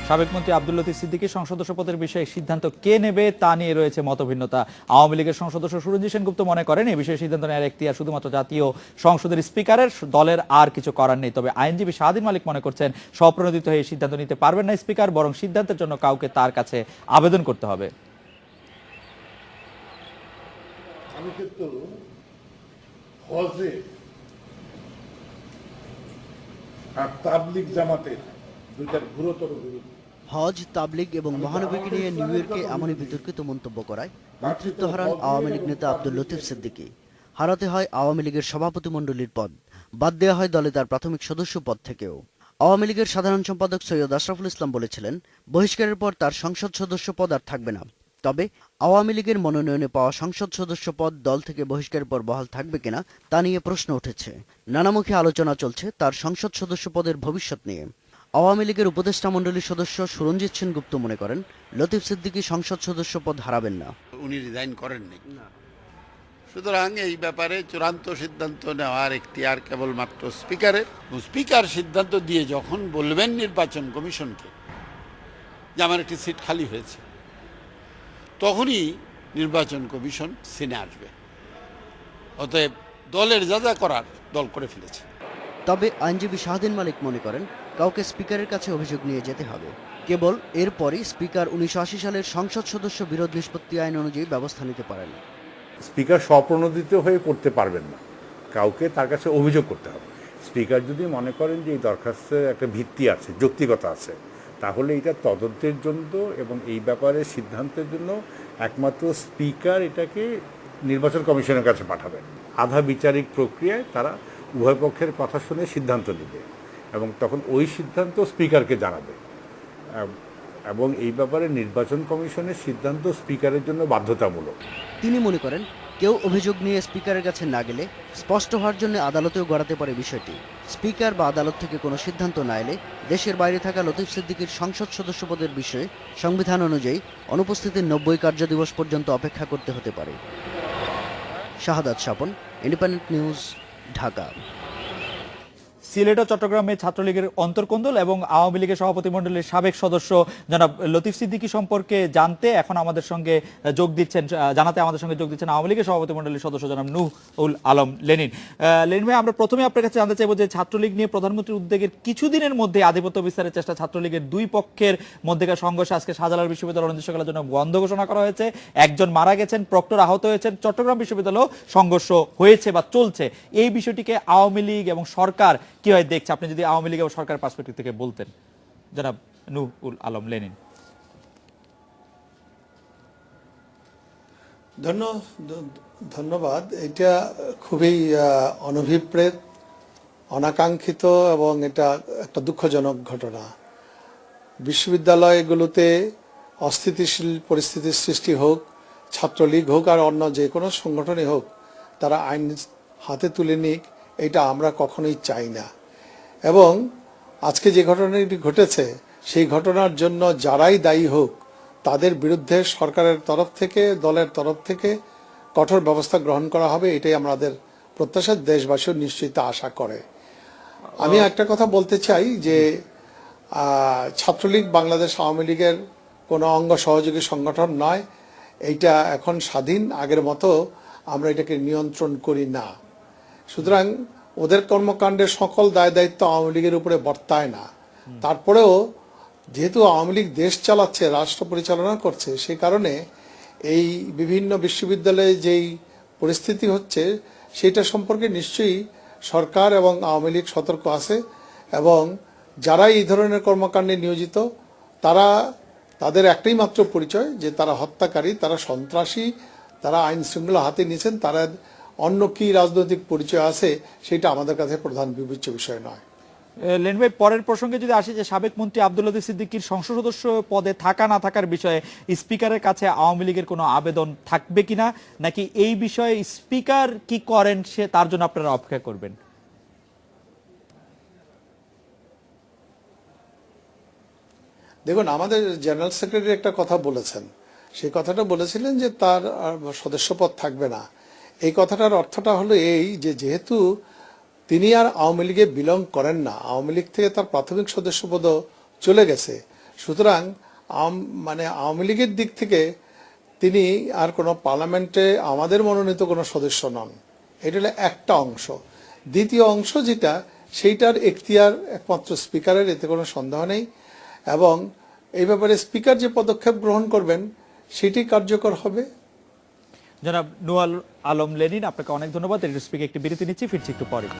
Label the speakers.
Speaker 1: সাবেক মন্ত্রী আব্দুল লতিফ সিদ্দিকী সংসদ সদস্য পদের বিষয়ে সিদ্ধান্ত কে নেবে তা নিয়ে রয়েছে মতভিন্নতা। আওয়ামী লীগের সংসদ সদস্য সুরঞ্জিত সেনগুপ্ত মনে করেন এই বিষয়ে সিদ্ধান্ত নেওয়ার এখতিয়ার শুধুমাত্র জাতীয় সংসদের স্পিকারের, দলের আর কিছু করার নেই। তবে আইনজীবী শাহদিন মালিক মনে করছেন স্বপ্রণোদিত হয়ে সিদ্ধান্ত নিতে পারবেন না স্পিকার, বরং সিদ্ধান্তের জন্য কাউকে তার কাছে আবেদন করতে হবে।
Speaker 2: আমি কিন্তু হজে আর তাবলিগ জামাতের দুইটার গুরুতর বিরোধী।
Speaker 3: হজ, তাবলিগ এবং মহানবীকে নিয়ে নিউ ইয়র্কে এমনই বিতর্কিত মন্তব্য করায় নেতৃত্ব হারান আওয়ামী লীগ নেতা আব্দুল লতিফ সিদ্দিকী। হারাতে হয় আওয়ামী লীগের সভাপতিমণ্ডলীর পদ, বাদ দেওয়া হয় দলে তার প্রাথমিক সদস্য পদ থেকেও। আওয়ামী লীগের সাধারণ সম্পাদক সৈয়দ আশরাফুল ইসলাম বলেছিলেন, বহিষ্কারের পর তার সংসদ সদস্য পদ আর থাকবে না। তবে আওয়ামী লীগের মনোনয়নে পাওয়া সংসদ সদস্য পদ দল থেকে বহিষ্কারের পর বহাল থাকবে কিনা তা নিয়ে প্রশ্ন উঠেছে। নানামুখী আলোচনা চলছে তার সংসদ সদস্য পদের ভবিষ্যৎ নিয়ে। আওয়ামী লীগের উপদেষ্টা মণ্ডলীর সদস্য সুরঞ্জিত সেনগুপ্ত মনে করেন, লতিফ সিদ্দিকী সংসদ সদস্য পদ হারাবেন না।
Speaker 4: উনি রিজাইন করেননি, সুতরাং এই ব্যাপারে চূড়ান্ত সিদ্ধান্ত নেওয়ার এখতিয়ার কেবলমাত্র স্পিকারের। স্পিকার সিদ্ধান্ত দিয়ে যখন বলবেন নির্বাচন কমিশনকে যে আমার একটি সিট খালি হয়েছে, তখনই নির্বাচন কমিশন সিনে আসবে। অতএব দলের যা যা করার দল করে ফেলেছে।
Speaker 3: তবে আইনজীবী শাহদিন মালিক মনে করেন, কাউকে স্পিকারের কাছে অভিযোগ নিয়ে যেতে হবে। কেবল এরপরই স্পিকার 1980 সালের সংসদ সদস্য বিরোধ নিষ্পত্তি আইন অনুযায়ী ব্যবস্থা নিতে পারেন।
Speaker 5: স্পিকার স্বপ্রণোদিত হয়ে করতে পারবেন না, কাউকে তার কাছে অভিযোগ করতে হবে। স্পিকার যদি মনে করেন যে এই দরখাস্তের একটা ভিত্তি আছে, যৌক্তিকতা আছে, তাহলে এটা তদন্তের জন্য এবং এই ব্যাপারে সিদ্ধান্তের জন্য একমাত্র স্পিকার এটাকে নির্বাচন কমিশনের কাছে পাঠাবেন। আধা বিচারিক প্রক্রিয়ায় তারা উভয় পক্ষের কথা শুনে সিদ্ধান্ত নেবে এবং তখন ওই সিদ্ধান্ত স্পিকারকে জানাবে এবং এই ব্যাপারে নির্বাচন কমিশনের সিদ্ধান্ত স্পিকারের জন্য বাধ্যতামূলক।
Speaker 3: তিনি মনে করেন, কেউ অভিযোগ নিয়ে স্পিকারের কাছে না গেলে স্পষ্ট হওয়ার জন্য আদালতেও গড়াতে পারে বিষয়টি। স্পিকার বা আদালত থেকে কোনো সিদ্ধান্ত না এলে দেশের বাইরে থাকা লতিফ সিদ্দিকীর সংসদ সদস্য পদের বিষয়ে সংবিধান অনুযায়ী অনুপস্থিতির 90 কার্যদিবস পর্যন্ত অপেক্ষা করতে হতে পারে। শাহাদাত স্বপন, ইন্ডিপেন্ডেন্ট নিউজ, ঢাকা।
Speaker 1: সিলেট ও চট্টগ্রামে ছাত্রলীগের অন্তর্কোন্দল এবং আওয়ামী লীগের সভাপতিমণ্ডলীর সাবেক সদস্য জনাব লতিফ সিদ্দিকী সম্পর্কে জানাতে আমাদের সঙ্গে যোগ দিচ্ছেন আওয়ামী লীগের সভাপতিমণ্ডলীর সদস্য জনাব নূহুল আলম লেনিন। লেনিন ভাই, আমরা প্রথমে আপনার কাছে জানতে চাইবো যে ছাত্রলীগ নিয়ে প্রধানমন্ত্রীর উদ্যোগের কিছুদিনের মধ্যে আধিপত্য বিস্তারের চেষ্টা, ছাত্রলীগের দুই পক্ষের মধ্যেকার সংঘর্ষে আজকে শাহজালাল বিশ্ববিদ্যালয় অনির্দিষ্টকালের জন্য বন্ধ ঘোষণা করা হয়েছে। একজন মারা গেছেন, প্রক্টর আহত হয়েছেন। চট্টগ্রাম বিশ্ববিদ্যালয় সংঘর্ষ হয়েছে বা চলছে, এই বিষয়টিকে আওয়ামী লীগ এবং সরকার কিভাবে দেখছে? আপনি যদি আওয়ামী লীগ এবং সরকারের পার্সপেক্টিভ থেকে বলতেন, জনাব নূহুল আলম লেনিন।
Speaker 6: ধন্যবাদ। এটা খুবই অনভিপ্রেত, অনাকাঙ্ক্ষিত এবং এটা একটা দুঃখজনক ঘটনা। বিশ্ববিদ্যালয়গুলোতে অস্থিতিশীল পরিস্থিতির সৃষ্টি হোক, ছাত্রলীগ হোক আর অন্য যে কোনো সংগঠনই হোক, তারা আইন হাতে তুলে নিক, এটা আমরা কখনোই চাই না। এবং আজকে যে ঘটনাটি ঘটেছে, সেই ঘটনার জন্য যারাই দায়ী হোক, তাদের বিরুদ্ধে সরকারের তরফ থেকে, দলের তরফ থেকে কঠোর ব্যবস্থা গ্রহণ করা হবে, এটাই আমাদের প্রত্যাশা। দেশবাসীও নিশ্চয়ই তা আশা করে। আমি একটা কথা বলতে চাই যে ছাত্রলীগ বাংলাদেশ আওয়ামী লীগের কোনো অঙ্গ সহযোগী সংগঠন নয়। এইটা এখন স্বাধীন, আগের মতো আমরা এটাকে নিয়ন্ত্রণ করি না। সুতরাং ওদের কর্মকাণ্ডের সকল দায় দায়িত্ব আওয়ামী লীগের উপরে বর্তায় না। তারপরেও যেহেতু আওয়ামী লীগ দেশ চালাচ্ছে, রাষ্ট্র পরিচালনা করছে, সেই কারণে এই বিভিন্ন বিশ্ববিদ্যালয়ে যেই পরিস্থিতি হচ্ছে সেটা সম্পর্কে নিশ্চয়ই সরকার এবং আওয়ামী লীগ সতর্ক আছে এবং যারা এই ধরনের কর্মকাণ্ডে নিয়োজিত, তাদের একটাই মাত্র পরিচয় যে তারা হত্যাকারী, তারা সন্ত্রাসী, তারা আইন শৃঙ্খলা হাতে নিয়েছেন। তারা অন্য কি রাজনৈতিক পরিচয় আছে সেটা আমাদের কাছে প্রধান বিবেচ্য বিষয় নয়।
Speaker 1: লেন ভাই, পরের প্রসঙ্গে যদি আসি যে সাবেক মন্ত্রী আব্দুল লতিফ সিদ্দিকীর সংসদ সদস্য পদে থাকা না থাকার বিষয়ে স্পিকারের কাছে আওয়ামী লীগের কোনো আবেদন থাকবে কিনা, নাকি এই বিষয়ে স্পিকার কি করেন সে তার জন্য আপনারা অপেক্ষা করবেন?
Speaker 6: দেখুন, আমাদের জেনারেল সেক্রেটারি একটা কথা বলেছেন, সেই কথাটা বলেছিলেন যে তার সদস্যপদ থাকবে না। এই কথাটার অর্থটা হলো এই যে যেহেতু তিনি আর আওয়ামী লীগে বিলং করেন না, আওয়ামী লীগ থেকে তার প্রাথমিক সদস্যপদও চলে গেছে, সুতরাং মানে আওয়ামী লীগের দিক থেকে তিনি আর কোনো পার্লামেন্টে আমাদের মনোনীত কোনো সদস্য নন। এটা হলো একটা অংশ। দ্বিতীয় অংশ যেটা, সেইটার এখতিয়ার একমাত্র স্পিকারের, এতে কোনো সন্দেহ নেই। এবং এই ব্যাপারে স্পিকার যে পদক্ষেপ গ্রহণ করবেন সেটি কার্যকর হবে।
Speaker 1: জনাব নূর আলম লেনিন, আপনাকে অনেক ধন্যবাদ। রেডিও স্পিকে একটি বিরতি নিচ্ছি, ফিরছি একটু পরে।